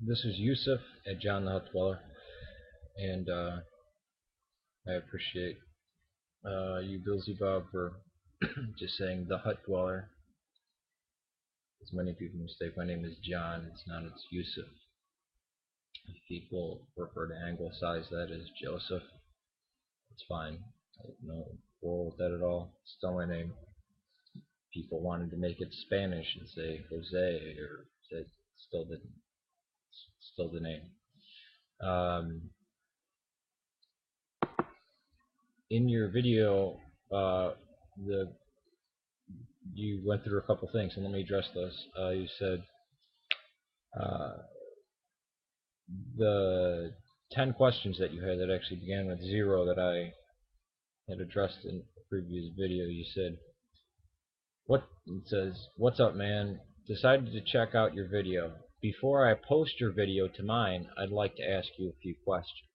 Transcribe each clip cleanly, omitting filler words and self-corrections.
This is Yusuf at JohnTheHutDweller, and I appreciate you, Billzybobb, for just saying the Hut Dweller. As many people mistake, my name is John. It's not. It's Yusuf. If people prefer to anglicize that as Joseph, it's fine. I have no quarrel with that at all. It's still my name. People wanted to make it Spanish and say Jose, or said still the name. In your video, you went through a couple things, and let me address those. You said the 10 questions that you had that actually began with 0 that I had addressed in a previous video. You said, it says, "What's up, man? Decided to check out your video. Before I post your video to mine, I'd like to ask you a few questions."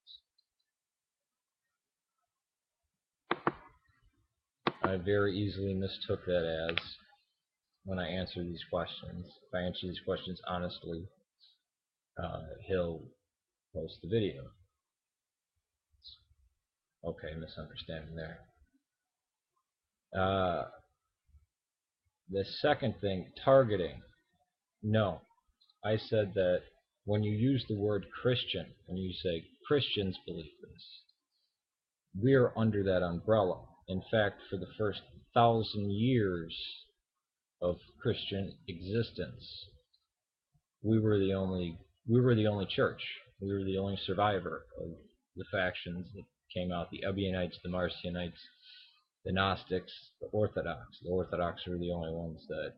I very easily mistook that as, when I answer these questions, if I answer these questions honestly, he'll post the video. Okay, misunderstanding there. The second thing, targeting. No, I said that when you use the word Christian, when you say Christians believe this, we're under that umbrella. In fact, for the first 1,000 years of Christian existence, we were the only church. We were the only survivor of the factions that came out: the Ebionites, the Marcionites, the Gnostics, the Orthodox. The Orthodox were the only ones that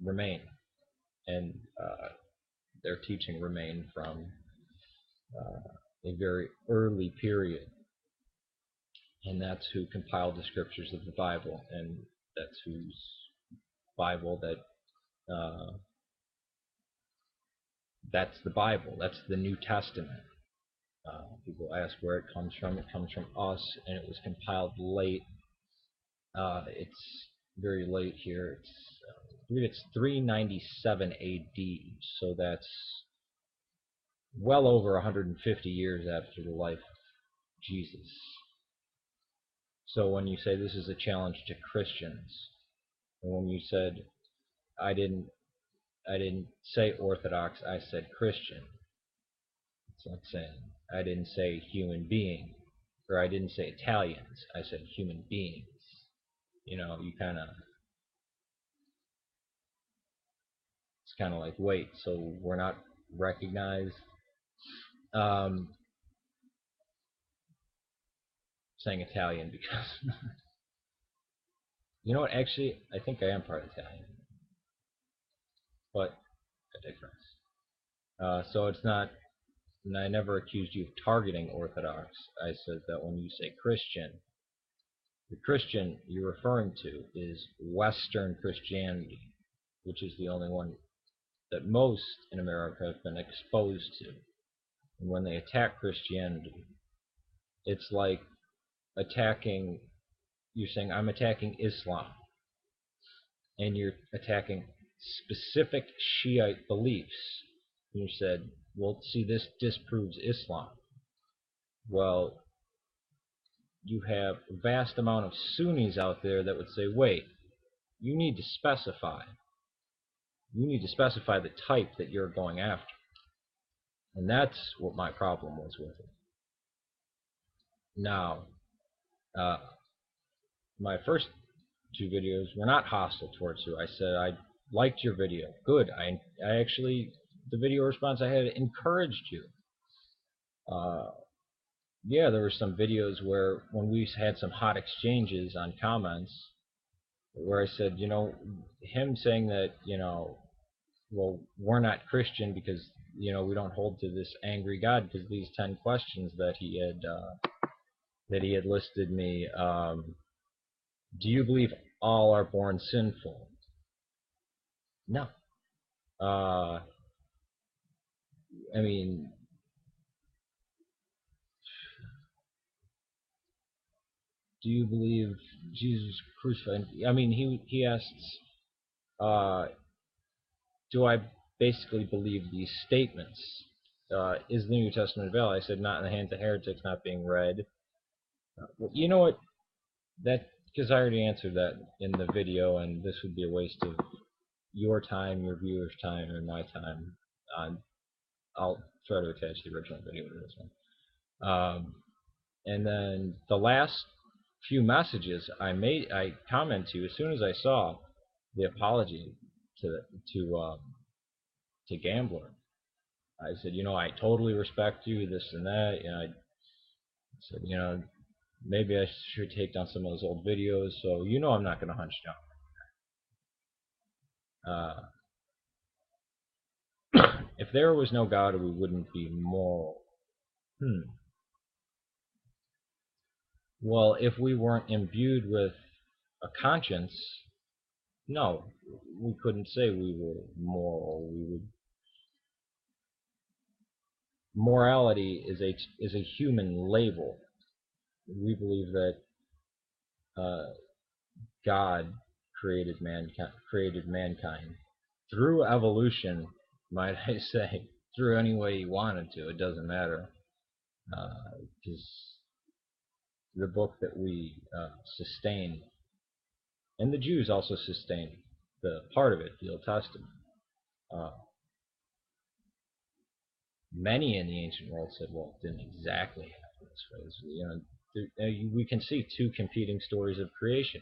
remain, and their teaching remained from a very early period, and that's who compiled the scriptures of the Bible, and that's whose Bible that's the Bible. That's the New Testament. People ask where it comes from. It comes from us, and it was compiled late. It's very late here. It's 397 AD, so that's well over 150 years after the life of Jesus. So when you say this is a challenge to Christians, and when you said I didn't say Orthodox, I said Christian. It's like saying I didn't say human being, or I didn't say Italians, I said human beings. You know, you kind of, it's kind of like, wait, so we're not recognized? Saying Italian because you know what, actually I think I am part Italian, but I digress. So it's not, and I never accused you of targeting Orthodox. I said that when you say Christian, the Christian you're referring to is Western Christianity, which is the only one that most in America have been exposed to. And when they attack Christianity, it's like attacking, you're saying I'm attacking Islam, and you're attacking specific Shiite beliefs. And you said, well, see, this disproves Islam. Well, you have a vast amount of Sunnis out there that would say, wait, you need to specify. You need to specify the type that you're going after. And that's what my problem was with it. Now, my first 2 videos were not hostile towards you. I said I liked your video. Good. I actually, the video response I had encouraged you. Yeah, there were some videos where when we had some hot exchanges on comments, where I said, you know, him saying that, you know, well, we're not Christian because, you know, we don't hold to this angry God, because these 10 questions that he had listed me. Do you believe all are born sinful? No. I mean, do you believe Jesus crucified? I mean, he asks, do I basically believe these statements. Is the New Testament valid? I said, not in the hands of heretics, not being read. Well, you know what? That because I already answered that in the video, and this would be a waste of your time, your viewers' time, and my time. I'll try to attach the original video to this one. And then the last few messages I commented to as soon as I saw the apology to to to Gambler. I said, I totally respect you, this and that. I said, maybe I should take down some of those old videos. So I'm not going to hunt you down. If there was no God, we wouldn't be moral. Well, if we weren't imbued with a conscience, no, we couldn't say we were moral. Morality is a human label. We believe that God created mankind through evolution, might I say, through any way he wanted to. It doesn't matter, because the book that we sustain, and the Jews also sustain the part of it, the Old Testament. Many in the ancient world said, well, it didn't exactly happen this way. We can see two competing stories of creation.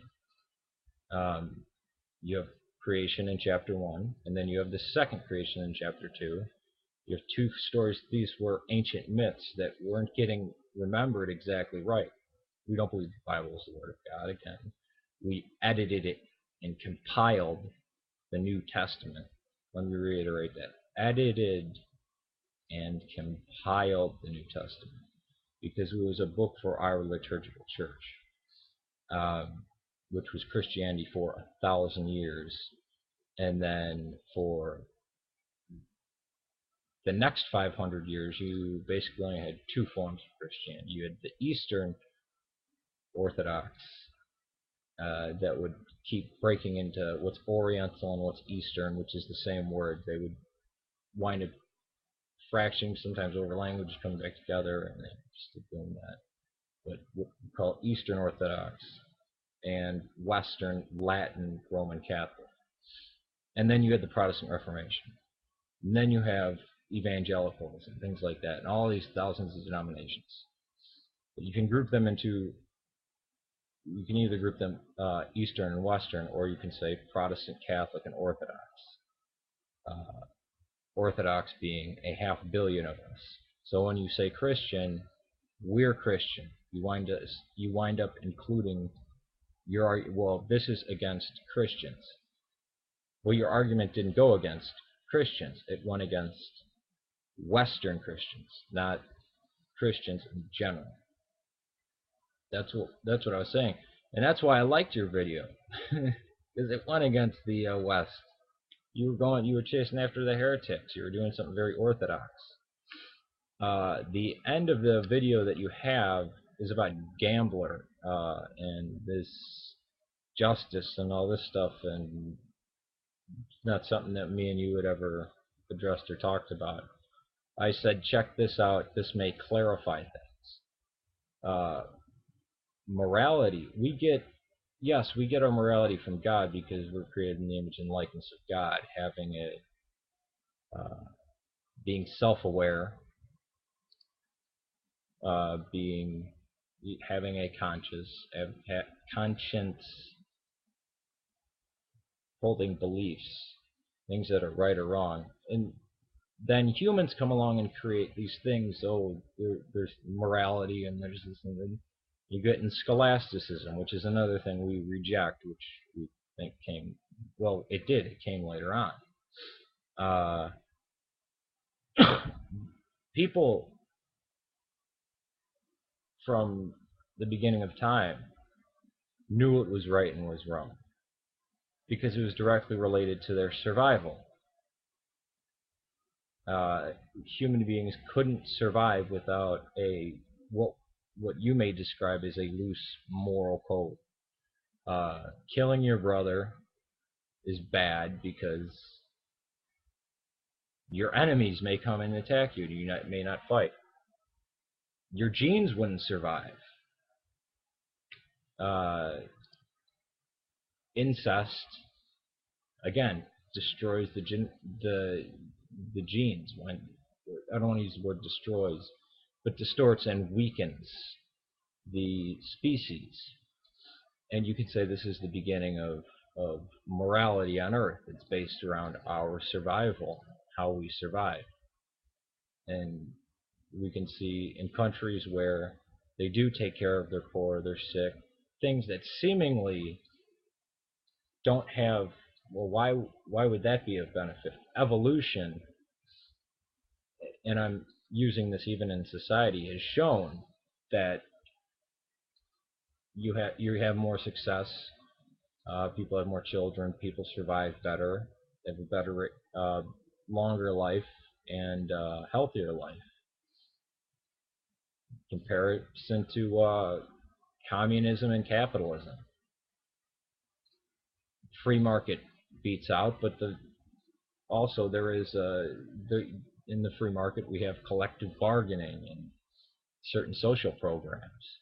You have creation in chapter 1, and then you have the second creation in chapter 2. You have two stories. These were ancient myths that weren't getting remembered exactly right. We don't believe the Bible is the Word of God again. We edited it and compiled the New Testament. Let me reiterate that. Edited and compiled the New Testament because it was a book for our liturgical church, which was Christianity for 1,000 years. And then for the next 500 years, you basically only had two forms of Christianity. You had the Eastern Orthodox that would keep breaking into what's Oriental and what's Eastern, which is the same word. They would wind up fracturing sometimes over language, coming back together, and they just keep doing that. But what we call Eastern Orthodox and Western Latin Roman Catholic. And then you had the Protestant Reformation. And then you have evangelicals and things like that, and all these thousands of denominations. But you can group them into, you can either group them Eastern and Western, or you can say Protestant, Catholic, and Orthodox. Orthodox being a 500 million of us. So when you say Christian, we're Christian. You wind up including your, well, this is against Christians. Well, your argument didn't go against Christians. It went against Western Christians, not Christians in general. That's what I was saying, and that's why I liked your video, because it went against the West. You were chasing after the heretics. You were doing something very orthodox. The end of the video that you have is about Gambler and this justice and all this stuff, and it's not something that me and you had ever addressed or talked about. I said, check this out. This may clarify things. Morality. We get our morality from God because we're created in the image and likeness of God, having being self-aware, having a conscience, holding beliefs, things that are right or wrong, and then humans come along and create these things. Oh, there's morality and there's this and then you get in scholasticism, which is another thing we reject, which we think came, well, it did. It came later on. People from the beginning of time knew what was right and was wrong because it was directly related to their survival. Human beings couldn't survive without what you may describe as a loose moral code. Killing your brother is bad because Your enemies may come and attack you. You may not fight. Your genes wouldn't survive. Incest, again, destroys the genes. When I don't want to use the word destroys, but distorts and weakens the species. And you could say this is the beginning of morality on Earth. It's based around our survival, how we survive. And we can see in countries where they do take care of their poor, they're sick, things that seemingly don't have, well, why would that be of benefit? Evolution, and I'm using this even in society, has shown that you have more success, people have more children, people survive better, they have a better, longer life, and healthier life. Comparison to communism and capitalism. Free market beats out, but also there is in the free market we have collective bargaining and certain social programs.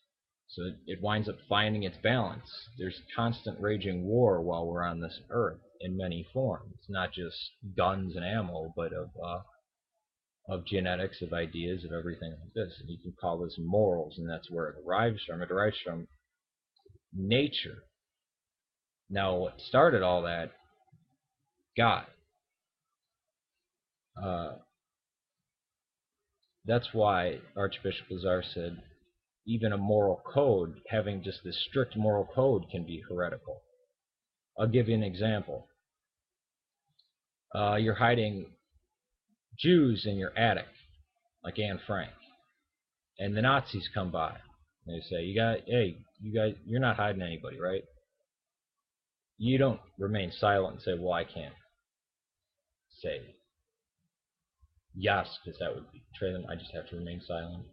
So it winds up finding its balance. There's constant raging war while we're on this earth in many forms, not just guns and ammo, but of genetics, of ideas, of everything like this. And you can call this morals, and that's where it derives from. It derives from nature. Now, what started all that? God. That's why Archbishop Lazar said even a moral code, having just this strict moral code, can be heretical. I'll give you an example. You're hiding Jews in your attic, like Anne Frank, and the Nazis come by. And they say, hey, you guys, you're not hiding anybody, right? You don't remain silent and say, well, I can't say yes, because that would betray them. I just have to remain silent.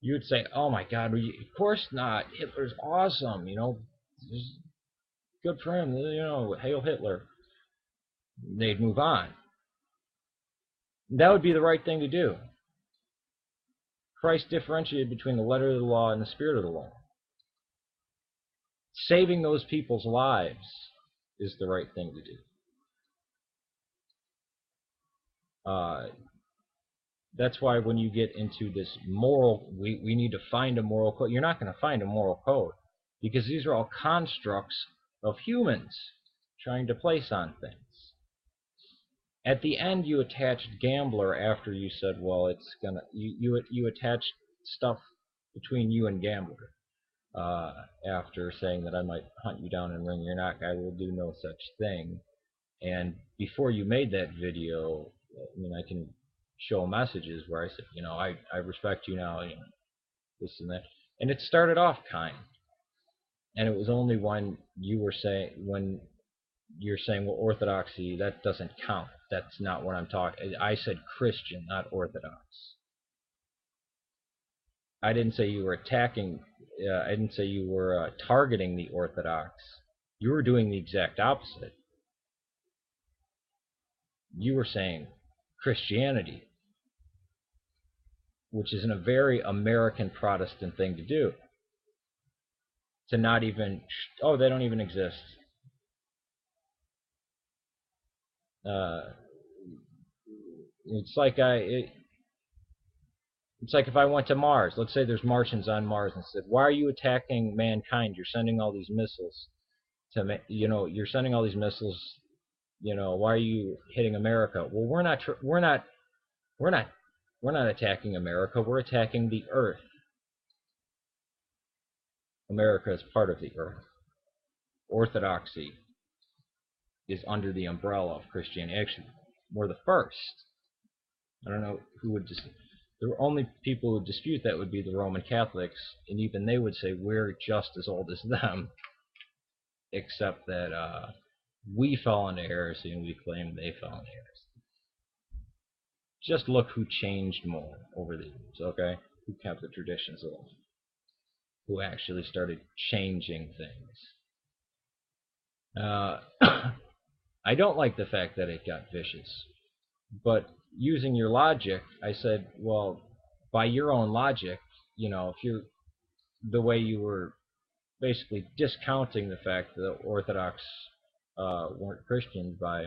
You would say, oh my God, of course not. Hitler's awesome, good for him, hail Hitler. They'd move on. That would be the right thing to do. Christ differentiated between the letter of the law and the spirit of the law. Saving those people's lives is the right thing to do. That's why when you get into this moral, we need to find a moral code. You're not going to find a moral code, because these are all constructs of humans trying to place on things. At the end, you attached gambler after you said, well, it's gonna. You attached stuff between you and gambler after saying that I might hunt you down and wring your neck. I will do no such thing. And before you made that video, I mean, I can show messages where I said, I respect you now, this and that. And it started off kind. And it was only when you're saying, well, orthodoxy, that doesn't count. That's not what I'm talking. I said Christian, not Orthodox. I didn't say you were attacking, I didn't say you were targeting the Orthodox. You were doing the exact opposite. You were saying Christianity, which is a very American Protestant thing to do. To not even, oh, they don't even exist. It's like if I went to Mars. Let's say there's Martians on Mars and said, "Why are you attacking mankind? You're sending all these missiles to, you're sending all these missiles. Why are you hitting America?" Well, we're not attacking America. We're attacking the Earth. America is part of the Earth. Orthodoxy is under the umbrella of Christianity. Actually, we're the first. I don't know who would just. The only people who would dispute that would be the Roman Catholics, and even they would say we're just as old as them, except that we fell into heresy and we claim they fell into heresy. Just look who changed more over the years, okay? Who kept the traditions alive? Who actually started changing things? I don't like the fact that it got vicious, but using your logic, I said, well, by your own logic, if you're the way you were basically discounting the fact that the Orthodox weren't Christians by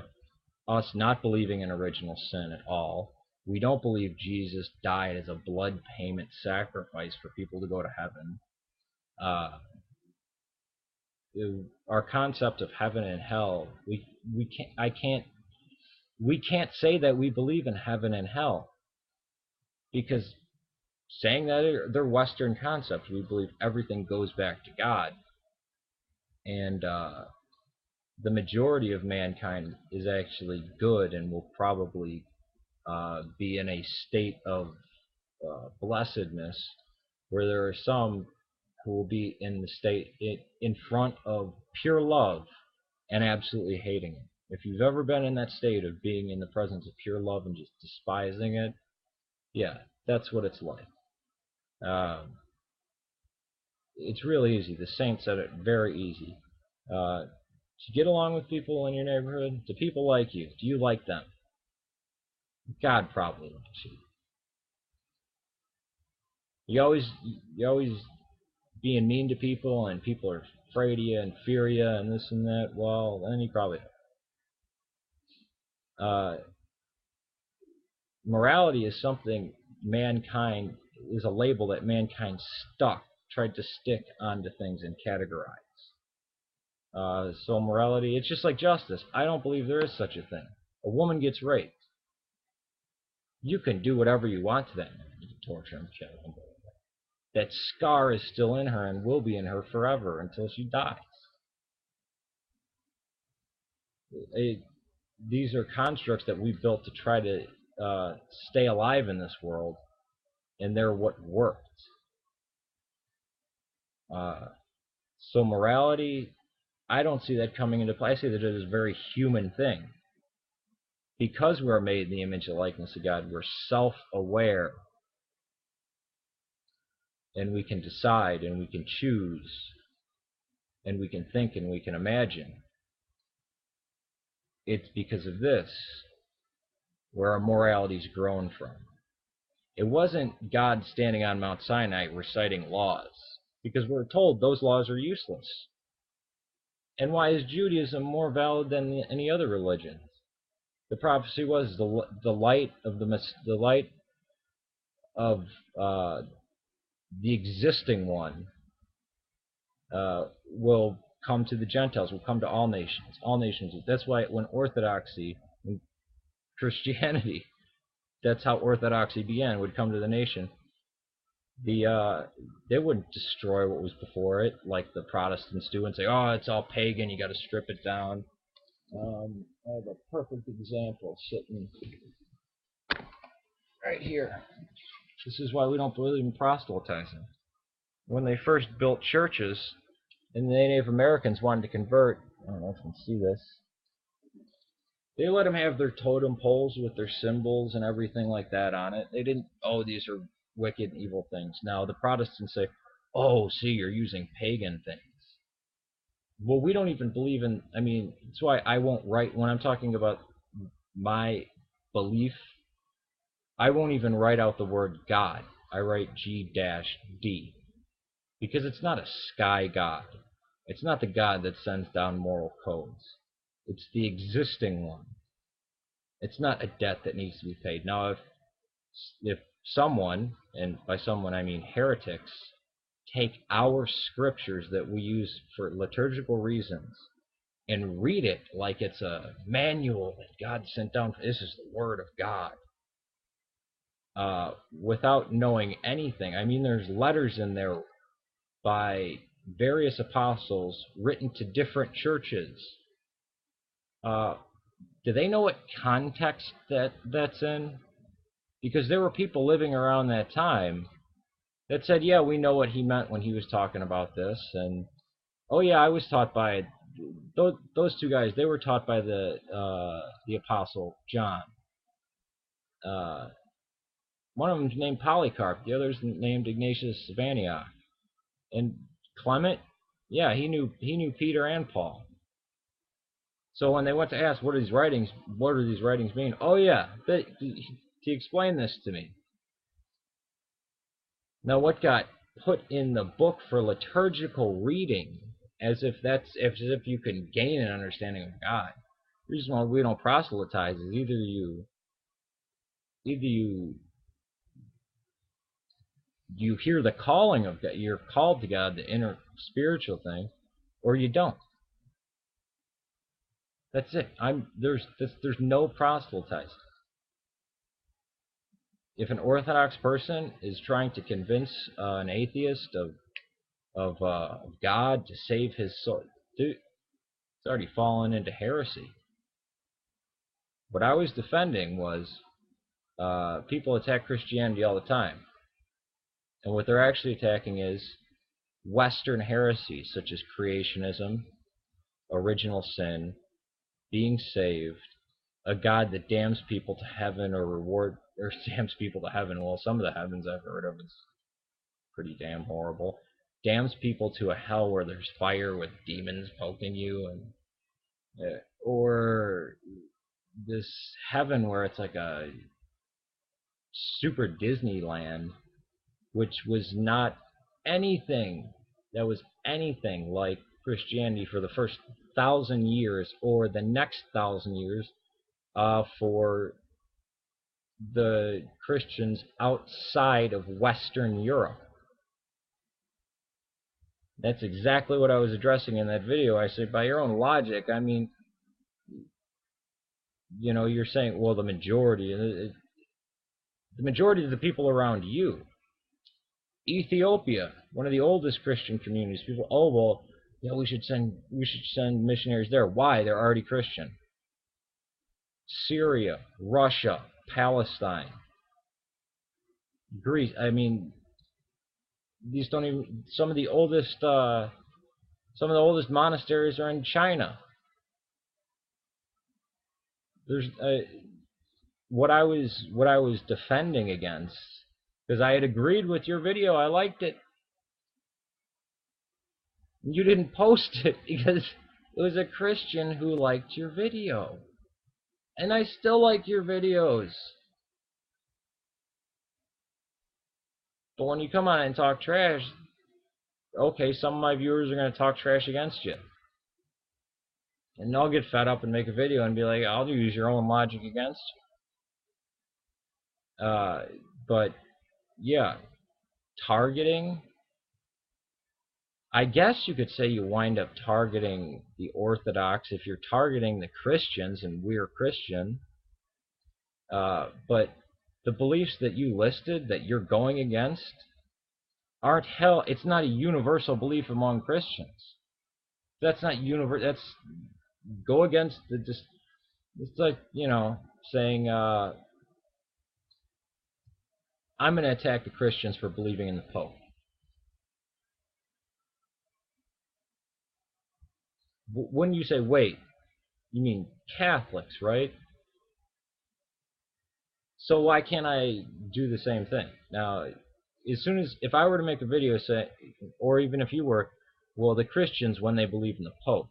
us not believing in original sin at all. We don't believe Jesus died as a blood payment sacrifice for people to go to heaven. Our concept of heaven and hell, we can't say that we believe in heaven and hell, because saying that they're Western concepts. We believe everything goes back to God, and the majority of mankind is actually good and will probably be in a state of blessedness, where there are some who will be in the state in front of pure love and absolutely hating it. If you've ever been in that state of being in the presence of pure love and just despising it, yeah, that's what it's like. It's really easy. The saint said it, very easy. To get along with people in your neighborhood, do people like you? Do you like them? God probably likes you. You always being mean to people, and people are afraid of you and fear you and this and that. Well, then you probably morality is something mankind is a label that mankind tried to stick onto things and categorize. So morality, it's just like justice. I don't believe there is such a thing. A woman gets raped. You can do whatever you want to that man. You can torture him, kill him. That scar is still in her and will be in her forever until she dies. These are constructs that we built to try to stay alive in this world, and they're what worked. So morality, I don't see that coming into play. I see that it is a very human thing. Because we are made in the image and likeness of God, we're self-aware, and we can decide, and we can choose, and we can think, and we can imagine. It's because of this where our morality's grown from. It wasn't God standing on Mount Sinai reciting laws, because we're told those laws are useless. And why is Judaism more valid than any other religion? The prophecy was the light of the existing one will come to the Gentiles, will come to all nations. All nations. That's why when Orthodoxy, when Christianity, that's how Orthodoxy began, would come to the nation. They wouldn't destroy what was before it, like the Protestants do, and say, "Oh, it's all pagan. You got to strip it down." I have a perfect example sitting right here. This is why we don't believe in proselytizing. When they first built churches, and the Native Americans wanted to convert, I don't know if you can see this, they let them have their totem poles with their symbols and everything like that on it. They didn't, oh, these are wicked, evil things. Now the Protestants say, oh, see, you're using pagan things. Well, we don't even believe in, that's why I won't write, when I'm talking about my belief, I won't even write out the word God. I write G-D. Because it's not a sky God. It's not the God that sends down moral codes. It's the existing one. It's not a debt that needs to be paid. Now, if someone, and by someone I mean heretics, take our scriptures that we use for liturgical reasons and read it like it's a manual that God sent down, this is the Word of God, without knowing anything. There's letters in there by various apostles written to different churches. Do they know what context that's in? Because there were people living around that time that said, yeah, we know what he meant when he was talking about this. And, oh yeah, I was taught by those two guys. They were taught by the apostle John. One of them's named Polycarp. The other's named Ignatius of Antioch. And Clement, yeah, he knew Peter and Paul. So when they went to ask what are these writings mean? Oh yeah, he explained this to me. Now what got put in the book for liturgical reading, as if you can gain an understanding of God. The reason why we don't proselytize is either you hear the calling of God, you're called to God, the inner spiritual thing, or you don't. That's it. There's no proselytizing. If an Orthodox person is trying to convince an atheist of God to save his soul, dude, it's already fallen into heresy. What I was defending was people attack Christianity all the time, and what they're actually attacking is Western heresies such as creationism, original sin, being saved, a God that damns people to heaven or damns people to heaven. Well, some of the heavens I've heard of is pretty damn horrible. Damns people to a hell where there's fire with demons poking you, and or this heaven where it's like a super Disneyland, which was not anything that was anything like Christianity for the first 1,000 years or the next 1,000 years for the Christians outside of Western Europe. That's exactly what I was addressing in that video. I said, by your own logic, I mean, you're saying, well, the majority of the people around you. Ethiopia, one of the oldest Christian communities. People, oh well, yeah, we should send missionaries there. Why? They're already Christian. Syria, Russia, Palestine, Greece. I mean, these don't even. Some of the oldest monasteries are in China. There's what I was defending against, because I had agreed with your video. I liked it. You didn't post it because it was a Christian who liked your video. And I still like your videos. But when you come on and talk trash, okay, some of my viewers are going to talk trash against you. And they'll get fed up and make a video and be like, I'll use your own logic against you. But, yeah, targeting. I guess you could say you wind up targeting the Orthodox if you're targeting the Christians, and we're Christian. But the beliefs that you listed that you're going against aren't it's not a universal belief among Christians. That's not universal. That's go against it's like, saying I'm going to attack the Christians for believing in the Pope. When you say, wait, you mean Catholics, right? So why can't I do the same thing? Now, if I were to make a video say, or even if you were, well, the Christians, when they believe in the Pope,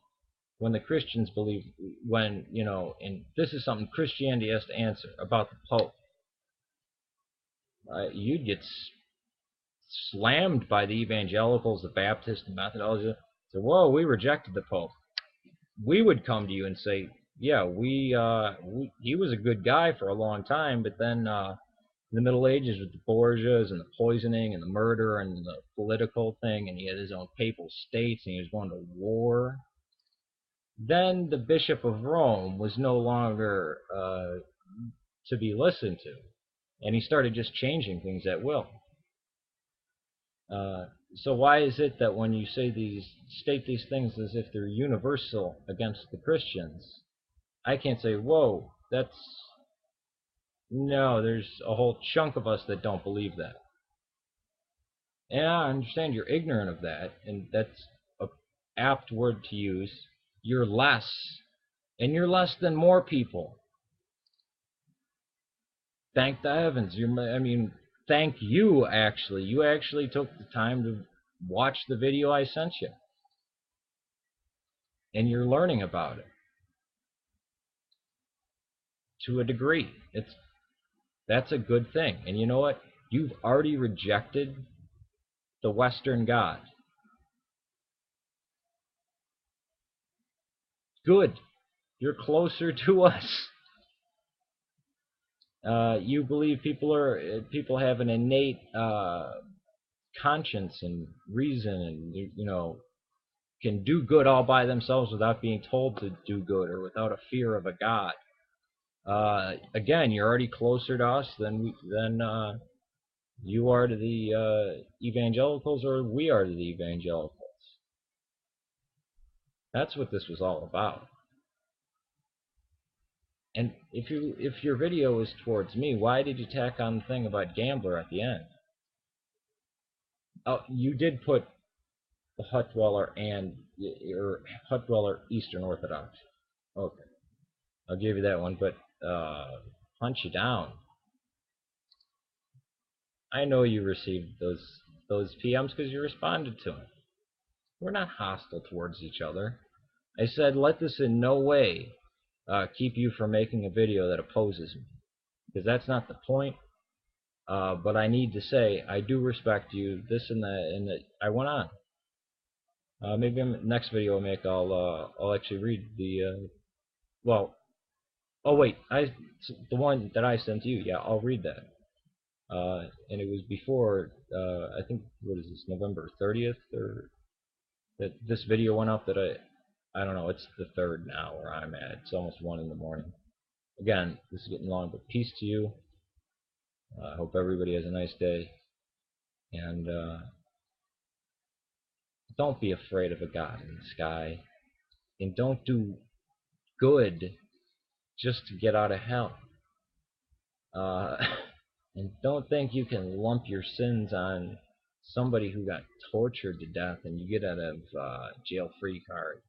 when the Christians believe, and this is something Christianity has to answer about the Pope, you'd get slammed by the evangelicals, the Baptists, the Methodists. So, whoa, we rejected the Pope. We would come to you and say, yeah, he was a good guy for a long time, but then in the Middle Ages with the Borgias and the poisoning and the murder and the political thing, and he had his own papal states and he was going to war. Then the Bishop of Rome was no longer to be listened to, and he started just changing things at will. So why is it that when you state these things as if they're universal against the Christians, I can't say, whoa, no, there's a whole chunk of us that don't believe that. And I understand you're ignorant of that, and that's an apt word to use. You're less, and you're less than more people. Thank the heavens. Thank you, actually. You actually took the time to watch the video I sent you. And you're learning about it. to a degree. That's a good thing. And you know what? You've already rejected the Western God. Good. You're closer to us. You believe people have an innate conscience and reason, and can do good all by themselves without being told to do good or without a fear of a God. Again, you're already closer to us than you are to the evangelicals, or we are to the evangelicals. That's what this was all about. And if your video is towards me, why did you tack on the thing about gambler at the end? Oh, you did put the Hut Dweller and your Hut Dweller Eastern Orthodox. Okay, I'll give you that one, but punch you down. I know you received those PMs because you responded to them. We're not hostile towards each other. I said, let this in no way keep you from making a video that opposes me, because that's not the point. But I need to say, I do respect you. This and that, and that. I went on. Maybe in the next video I make, I'll actually read the. Well, oh wait, the one that I sent you. Yeah, I'll read that. And it was before. I think, what is this? November 30th, or that this video went up. That I don't know. It's the 3rd now where I'm at. It's almost 1 in the morning. Again, this is getting long, but peace to you. I hope everybody has a nice day, and don't be afraid of a God in the sky, and don't do good just to get out of hell. And don't think you can lump your sins on somebody who got tortured to death and you get out of jail-free card.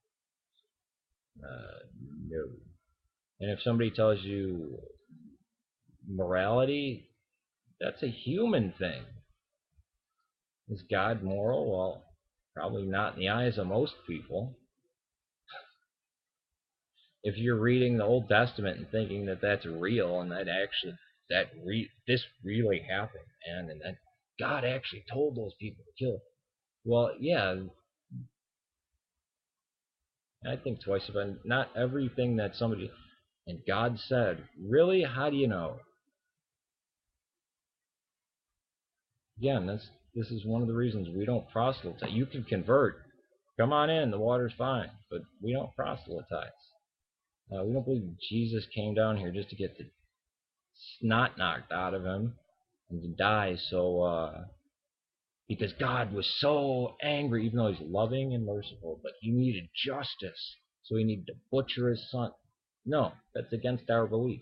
No. And if somebody tells you morality, that's a human thing. Is God moral? Well, probably not in the eyes of most people. If you're reading the Old Testament and thinking that that's real and that actually this really happened, man, and that God actually told those people to kill, well, yeah, I think twice about not everything that somebody and God said. Really, how do you know? Again, this is one of the reasons we don't proselytize. You can convert, come on in, the water's fine, but we don't proselytize. We don't believe Jesus came down here just to get the snot knocked out of him and to die. So because God was so angry, even though he's loving and merciful, but he needed justice, so he needed to butcher his son. No, that's against our belief.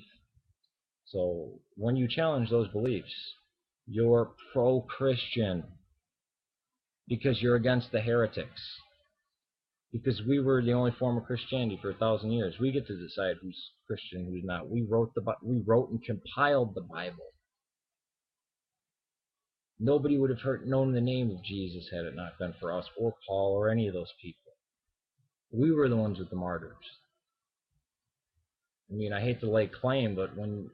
So when you challenge those beliefs, you're pro-Christian because you're against the heretics. Because we were the only form of Christianity for 1,000 years. We get to decide who's Christian, who's not. We wrote and compiled the Bible. Nobody would have known the name of Jesus had it not been for us, or Paul, or any of those people. We were the ones with the martyrs. I mean, I hate to lay claim, but when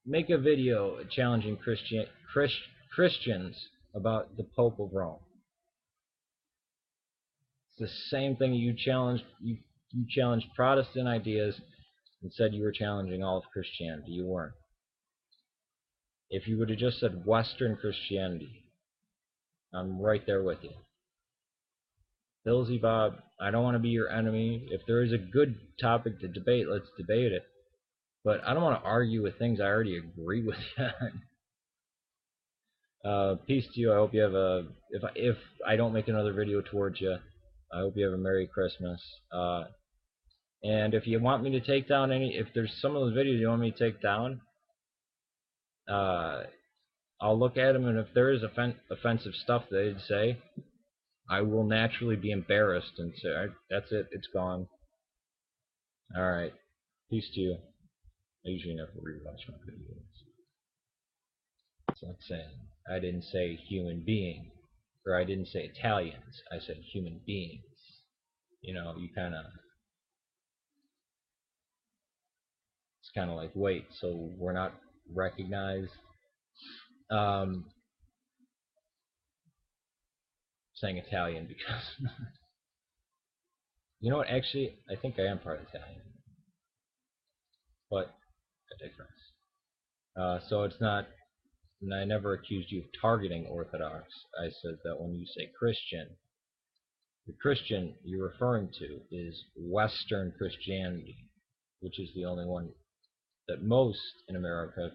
make a video challenging Christians about the Pope of Rome. It's the same thing you challenged. You challenged Protestant ideas and said you were challenging all of Christianity. You weren't. If you would have just said Western Christianity, I'm right there with you. Billzybobb, I don't want to be your enemy. If there is a good topic to debate, let's debate it. But I don't want to argue with things I already agree with you on. Peace to you. I hope you have a. If I don't make another video towards you, I hope you have a Merry Christmas. And if you want me to take down if there's some of those videos you want me to take down, I'll look at them, and if there is offensive stuff that they'd say, I will naturally be embarrassed and say, that's it, it's gone. Alright, peace to you. I usually never rewatch my videos. It's like saying, I didn't say human being, or I didn't say Italians, I said human beings. You know, you kind of It's kind of like, wait, so we're not recognized? Um, saying Italian because you know what? Actually, I think I am part Italian, but I digress. So it's not. And I never accused you of targeting Orthodox. I said that when you say Christian, the Christian you're referring to is Western Christianity, which is the only one that most in America